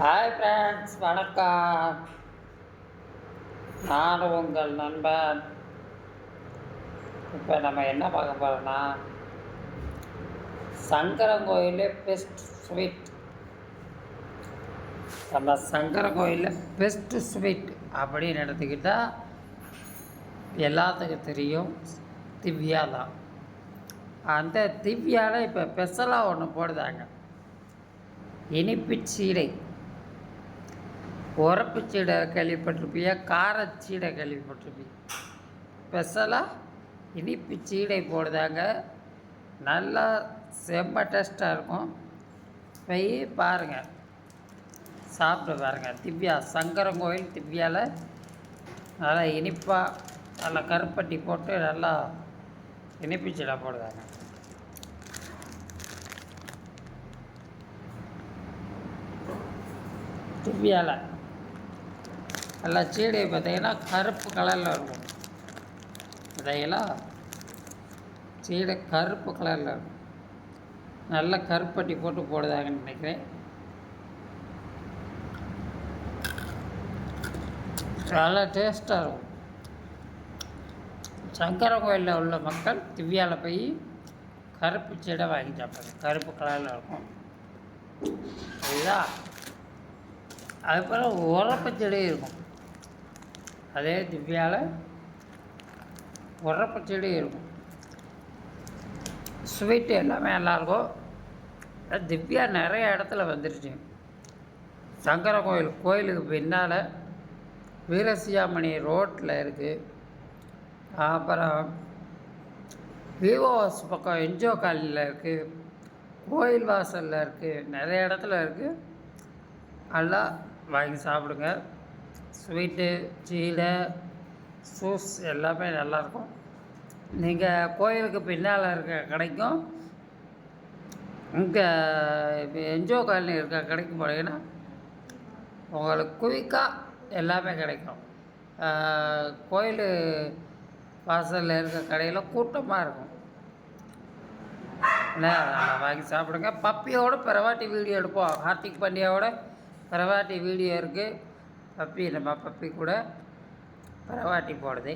Hi friends, வணக்கம். நான் உங்கள் நண்பன். இப்போ நம்ம என்ன பார்க்க போகிறோம்னா, சங்கரங்கோயிலில் பெஸ்ட் ஸ்வீட். நம்ம சங்கரங்கோயிலில் பெஸ்ட்டு ஸ்வீட் அப்படின்னு எடுத்துக்கிட்டால் எல்லாத்துக்கும் தெரியும், திவ்யா தான். அந்த திவ்யாவில் இப்போ ஸ்பெஷலாக ஒன்று போடுதாங்க, இனிப்பு சீடை. உரப்பு சீடை கேள்விப்பட்டிருப்பியா, காரச்சீடை கேள்விப்பட்டிருப்பியா. ஸ்பெஷலாக இனிப்பு சீடை போடுதாங்க. நல்லா செம்ம டேஸ்ட்டாக இருக்கும். போய் பாருங்கள், சாப்பிட்டு பாருங்கள். திவ்யா, சங்கரங்கோயில் திவ்யாவில் நல்லா இனிப்பாக நல்லா கருப்பட்டி போட்டு நல்லா இனிப்பு சீடை போடுதாங்க. திவ்யாவில் நல்லா சீடையை பார்த்தீங்கன்னா கருப்பு கலரில் இருக்கும். விதையெல்லாம் சீடை கருப்பு கலரில் இருக்கும். நல்லா கருப்பட்டி போட்டு போடுதாங்கன்னு நினைக்கிறேன். நல்லா டேஸ்ட்டாக இருக்கும். சங்கரங்கோயிலில் உள்ள மக்கள் திவ்யாவில் போய் கருப்பு சீடை வாங்கி சாப்பிடுங்க. கருப்பு கலரில் இருக்கும். இதுதான். அதுக்கப்புறம் உரப்பு செடி இருக்கும். அதே திவ்யாவில் உரப்பு செடி இருக்கும். ஸ்வீட்டு எல்லாமே நல்லாயிருக்கும். திவ்யா நிறைய இடத்துல வந்துருச்சு. சங்கர கோயிலுக்கு பின்னால் வீரசியாமணி ரோட்டில் இருக்குது. அப்புறம் விவோஸ் பக்கம் என்ஜோ காலனியில் இருக்குது. கோயில் வாசலில் இருக்குது. நிறைய இடத்துல இருக்குது. நல்லா வாங்கி சாப்பிடுங்க. ஸ்வீட்டு, சீடை, ஜூஸ் எல்லாமே நல்லாயிருக்கும். நீங்கள் கோயிலுக்கு பின்னால் இருக்க கடைக்கும் இங்கே என்ஜோ காலனி இருக்க கடைக்கும் போனீங்கன்னா உங்களுக்கு குயிக்காக எல்லாமே கிடைக்கும். கோயில் வாசலில் இருக்க கடையில் கூட்டமாக இருக்கும். அதெல்லாம் வாங்கி சாப்பிடுங்க. பப்பியோட பிறவாட்டி வீடியோ எடுப்போம். கார்த்திக் பாண்டியாவோட பிறவாட்டி வீடியோ இருக்குது. நம்ம பப்பி கூட பிறவாட்டி போடுது.